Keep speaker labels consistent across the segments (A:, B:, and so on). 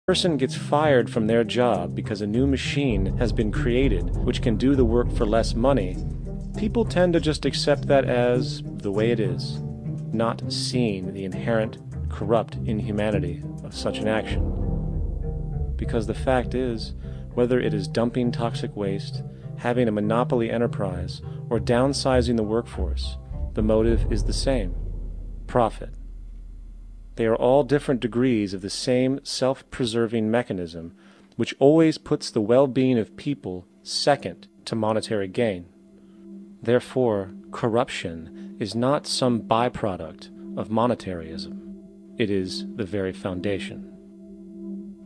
A: person gets fired from their job because a new machine has been created which can do the work for less money, people tend to just accept that as the way it is, not seeing the inherent corrupt inhumanity of such an action. Because the fact is, whether it is dumping toxic waste, having a monopoly enterprise, or downsizing the workforce, the motive is the same: profit. They are all different degrees of the same self-preserving mechanism, which always puts the well-being of people second to monetary gain. Therefore, corruption is not some byproduct of monetarism. It is the very foundation.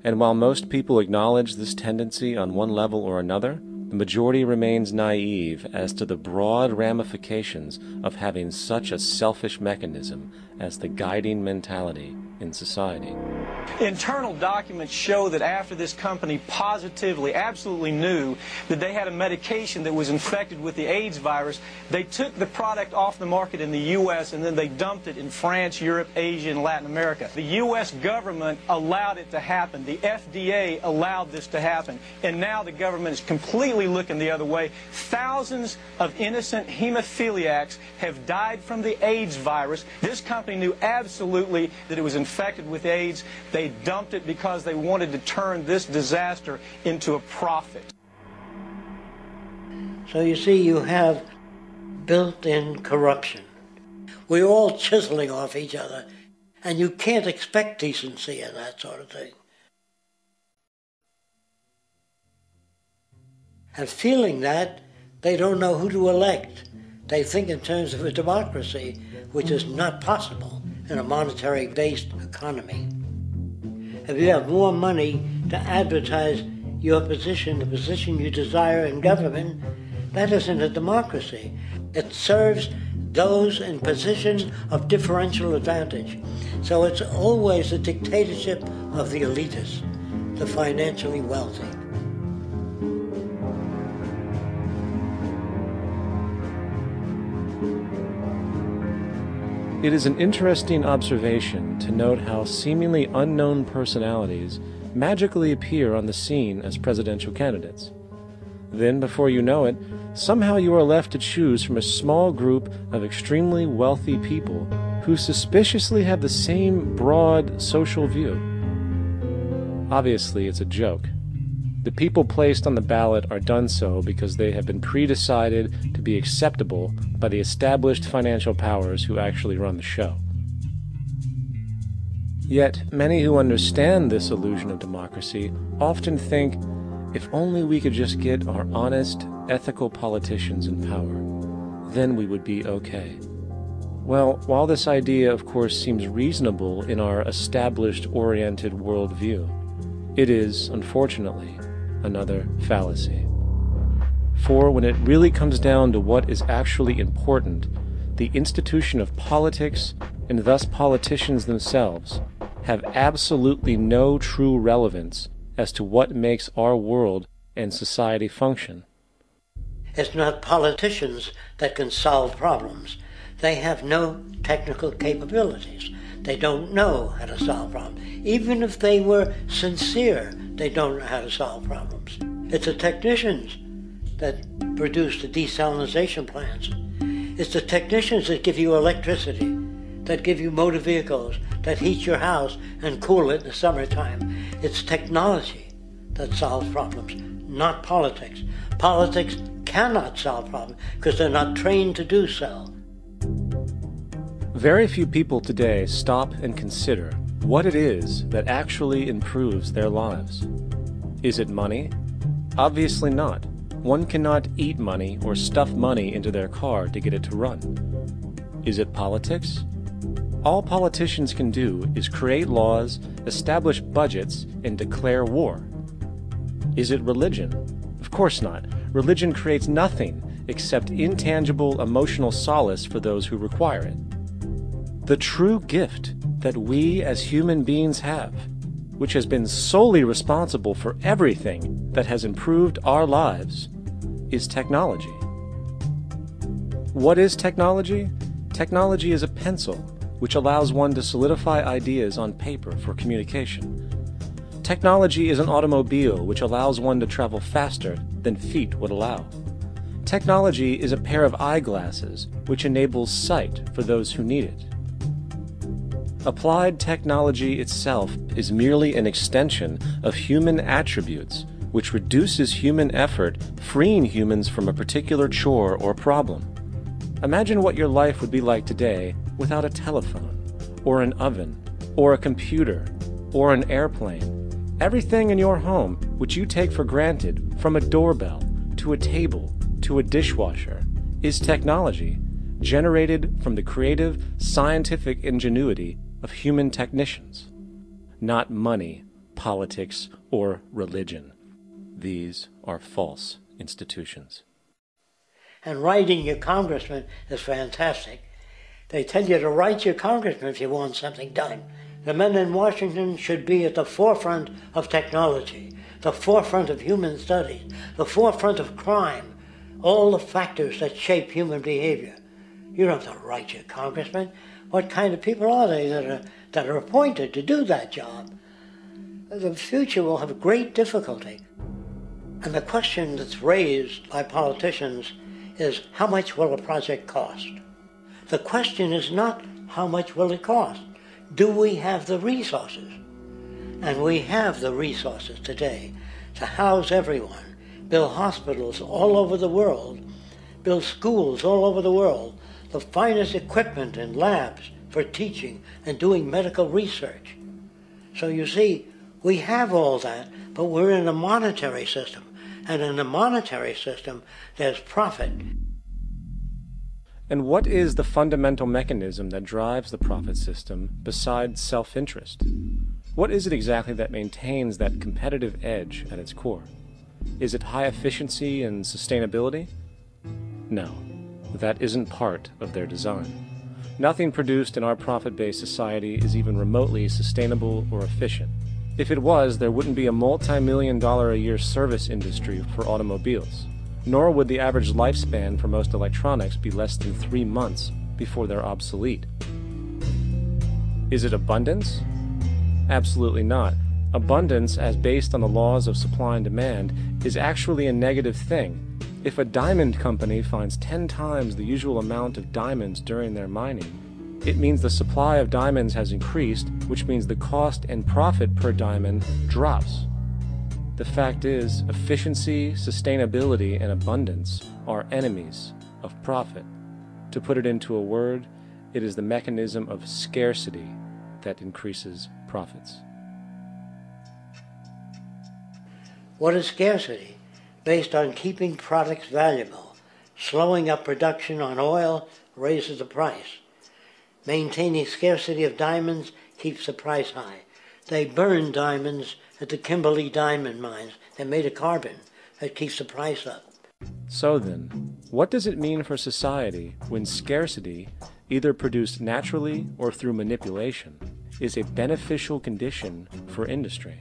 A: And while most people acknowledge this tendency on one level or another, the majority remains naive as to the broad ramifications of having such a selfish mechanism as the guiding mentality in society.
B: Internal documents show that after this company positively, absolutely knew that they had a medication that was infected with the AIDS virus, they took the product off the market in the U.S. and then they dumped it in France, Europe, Asia, and Latin America. The U.S. government allowed it to happen. The FDA allowed this to happen. And now the government is completely looking the other way. Thousands of innocent hemophiliacs have died from the AIDS virus. This company knew absolutely that it was infected with AIDS. They dumped it because they wanted to turn this disaster into a profit.
C: So you see, you have built-in corruption. We're all chiseling off each other, and you can't expect decency in that sort of thing. And feeling that, they don't know who to elect. They think in terms of a democracy, which is not possible in a monetary-based economy. If you have more money to advertise your position, the position you desire in government, that isn't a democracy. It serves those in positions of differential advantage. So it's always a dictatorship of the elitists, the financially wealthy.
A: It is an interesting observation to note how seemingly unknown personalities magically appear on the scene as presidential candidates. Then, before you know it, somehow you are left to choose from a small group of extremely wealthy people who suspiciously have the same broad social view. Obviously, it's a joke. The people placed on the ballot are done so because they have been pre-decided to be acceptable by the established financial powers who actually run the show. Yet, many who understand this illusion of democracy often think, if only we could just get our honest, ethical politicians in power, then we would be okay. Well, while this idea, of course, seems reasonable in our established-oriented worldview, it is, unfortunately, another fallacy. For when it really comes down to what is actually important, the institution of politics, and thus politicians themselves, have absolutely no true relevance as to what makes our world and society function.
C: It's not politicians that can solve problems. They have no technical capabilities. They don't know how to solve problems. Even if they were sincere, they don't know how to solve problems. It's the technicians that produce the desalination plants. It's the technicians that give you electricity, that give you motor vehicles, that heat your house and cool it in the summertime. It's technology that solves problems, not politics. Politics cannot solve problems because they're not trained to do so.
A: Very few people today stop and consider what it is that actually improves their lives. Is it money? Obviously not. One cannot eat money or stuff money into their car to get it to run. Is it politics? All politicians can do is create laws, establish budgets, and declare war. Is it religion? Of course not. Religion creates nothing except intangible emotional solace for those who require it. The true gift that we as human beings have, which has been solely responsible for everything that has improved our lives, is technology. What is technology? Technology is a pencil which allows one to solidify ideas on paper for communication. Technology is an automobile which allows one to travel faster than feet would allow. Technology is a pair of eyeglasses which enables sight for those who need it. Applied technology itself is merely an extension of human attributes which reduces human effort, freeing humans from a particular chore or problem. Imagine what your life would be like today without a telephone, or an oven, or a computer, or an airplane. Everything in your home which you take for granted, from a doorbell to a table to a dishwasher, is technology generated from the creative, scientific ingenuity of human technicians, not money, politics, or religion. These are false institutions.
C: And writing your congressman is fantastic. They tell you to write your congressman if you want something done. The men in Washington should be at the forefront of technology, the forefront of human studies, the forefront of crime, all the factors that shape human behavior. You don't have to write your congressman. What kind of people are they that are appointed to do that job? The future will have great difficulty. And the question that's raised by politicians is, how much will a project cost? The question is not, how much will it cost? Do we have the resources? And we have the resources today to house everyone, build hospitals all over the world, build schools all over the world, the finest equipment and labs for teaching and doing medical research. So you see, we have all that, but we're in a monetary system. And in the monetary system, there's profit.
A: And what is the fundamental mechanism that drives the profit system besides self-interest? What is it exactly that maintains that competitive edge at its core? Is it high efficiency and sustainability? No, that isn't part of their design. Nothing produced in our profit-based society is even remotely sustainable or efficient. If it was, there wouldn't be a multi-million-dollar-a-year service industry for automobiles, nor would the average lifespan for most electronics be less than 3 months before they're obsolete. Is it abundance? Absolutely not. Abundance, as based on the laws of supply and demand, is actually a negative thing. If a diamond company finds 10 times the usual amount of diamonds during their mining, it means the supply of diamonds has increased, which means the cost and profit per diamond drops. The fact is, efficiency, sustainability, and abundance are enemies of profit. To put it into a word, it is the mechanism of scarcity that increases profits.
C: What is scarcity? Based on keeping products valuable. Slowing up production on oil raises the price. Maintaining scarcity of diamonds keeps the price high. They burn diamonds at the Kimberley diamond mines. They're made of carbon. That keeps the price up.
A: So then, what does it mean for society when scarcity, either produced naturally or through manipulation, is a beneficial condition for industry?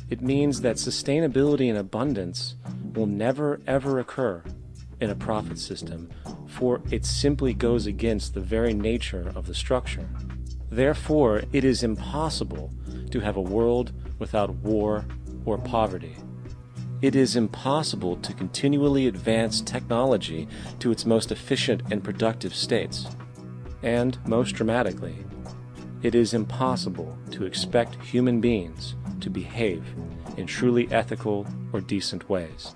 A: It means that sustainability and abundance will never ever occur in a profit system, for it simply goes against the very nature of the structure. Therefore, it is impossible to have a world without war or poverty. It is impossible to continually advance technology to its most efficient and productive states. And, most dramatically, it is impossible to expect human beings to behave in truly ethical or decent ways.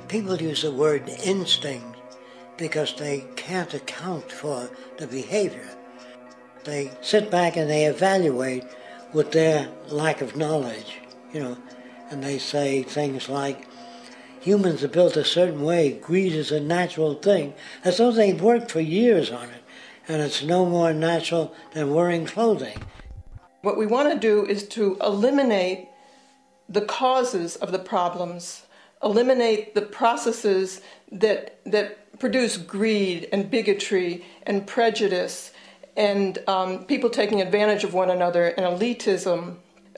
C: People use the word instinct because they can't account for the behavior. They sit back and they evaluate with their lack of knowledge, and they say things like, humans are built a certain way, greed is a natural thing, as though they've worked for years on it, and it's no more natural than wearing clothing.
D: What we want to do is to eliminate the causes of the problems, eliminate the processes that produce greed and bigotry and prejudice and people taking advantage of one another and elitism,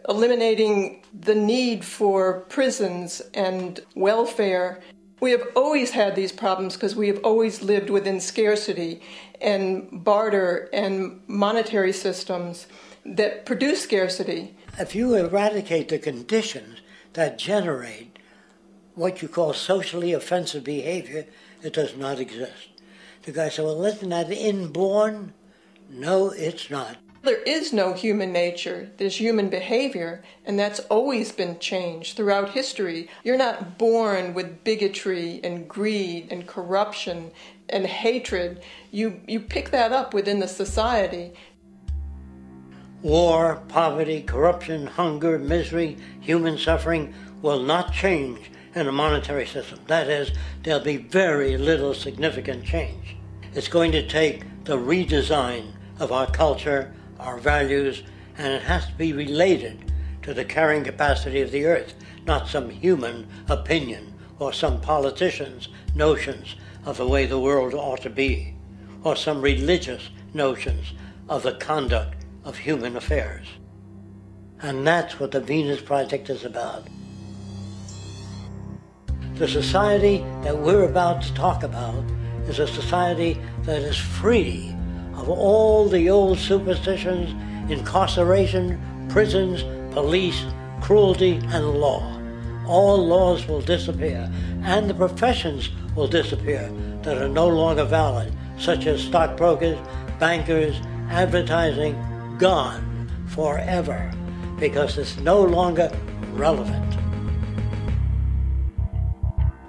D: eliminating the need for prisons and welfare, We have always had these problems because we have always lived within scarcity and barter and monetary systems that produce scarcity.
C: If you eradicate the conditions that generate what you call socially offensive behavior, it does not exist. The guy said, well, isn't that inborn? No, it's not.
D: There is no human nature. There's human behavior, and that's always been changed throughout history. You're not born with bigotry and greed and corruption and hatred. You pick that up within the society.
C: War, poverty, corruption, hunger, misery, human suffering will not change in a monetary system. That is, there'll be very little significant change. It's going to take the redesign of our culture, our values, and it has to be related to the carrying capacity of the earth, not some human opinion or some politician's notions of the way the world ought to be, or some religious notions of the conduct of human affairs. And that's what the Venus Project is about. The society that we're about to talk about is a society that is free of all the old superstitions, incarceration, prisons, police, cruelty, and law. All laws will disappear, and the professions will disappear that are no longer valid, such as stockbrokers, bankers, advertising, gone forever, because it's no longer relevant.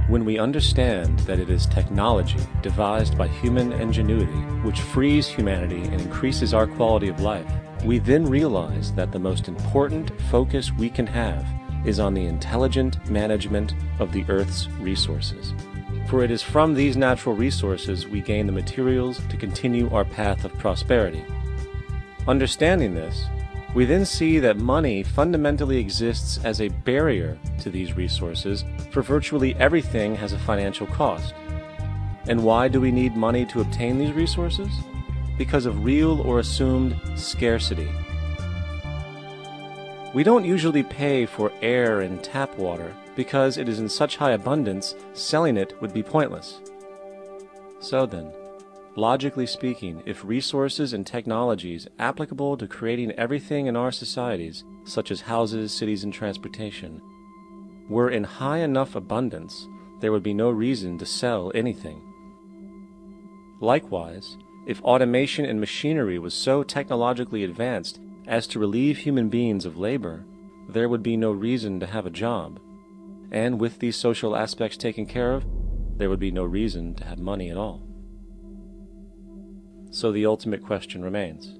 A: When we understand that it is technology devised by human ingenuity which frees humanity and increases our quality of life, we then realize that the most important focus we can have is on the intelligent management of the Earth's resources. For it is from these natural resources we gain the materials to continue our path of prosperity. Understanding this, we then see that money fundamentally exists as a barrier to these resources, for virtually everything has a financial cost. And why do we need money to obtain these resources? Because of real or assumed scarcity. We don't usually pay for air and tap water because it is in such high abundance, selling it would be pointless. So then, logically speaking, if resources and technologies applicable to creating everything in our societies, such as houses, cities, and transportation, were in high enough abundance, there would be no reason to sell anything. Likewise, if automation and machinery was so technologically advanced as to relieve human beings of labor, there would be no reason to have a job. And with these social aspects taken care of, there would be no reason to have money at all. So the ultimate question remains: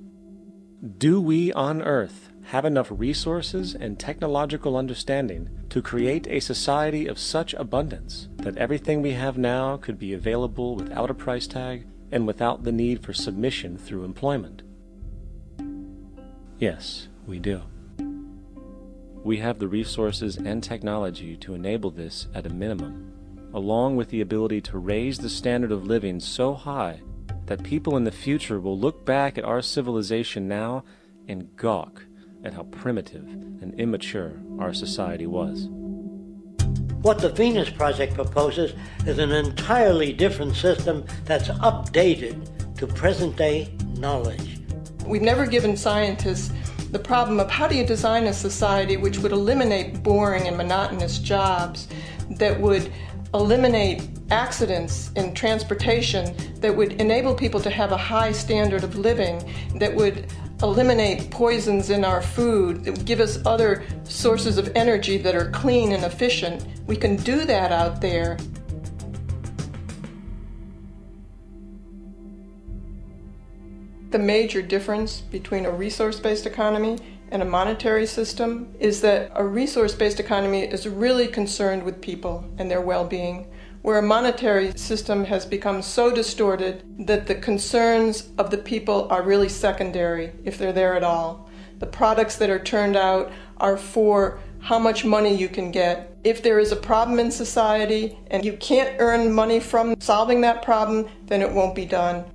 A: do we on Earth have enough resources and technological understanding to create a society of such abundance that everything we have now could be available without a price tag and without the need for submission through employment? Yes, we do. We have the resources and technology to enable this at a minimum, along with the ability to raise the standard of living so high that people in the future will look back at our civilization now and gawk at how primitive and immature our society was.
C: What the Venus Project proposes is an entirely different system that's updated to present-day knowledge.
D: We've never given scientists the problem of how do you design a society which would eliminate boring and monotonous jobs, that would eliminate accidents in transportation, that would enable people to have a high standard of living, that would eliminate poisons in our food, that would give us other sources of energy that are clean and efficient. We can do that out there. The major difference between a resource-based economy and a monetary system is that a resource-based economy is really concerned with people and their well-being, where a monetary system has become so distorted that the concerns of the people are really secondary, if they're there at all. The products that are turned out are for how much money you can get. If there is a problem in society and you can't earn money from solving that problem, then it won't be done.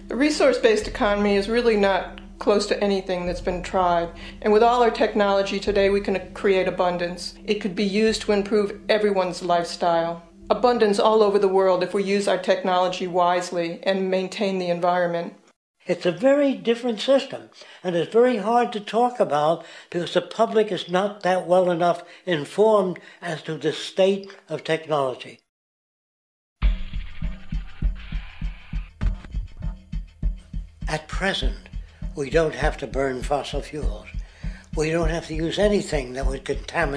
D: The resource-based economy is really not close to anything that's been tried. And with all our technology today, we can create abundance. It could be used to improve everyone's lifestyle. abundance all over the world if we use our technology wisely and maintain the environment.
C: It's a very different system, and it's very hard to talk about because the public is not that well enough informed as to the state of technology. At present, we don't have to burn fossil fuels. We don't have to use anything that would contaminate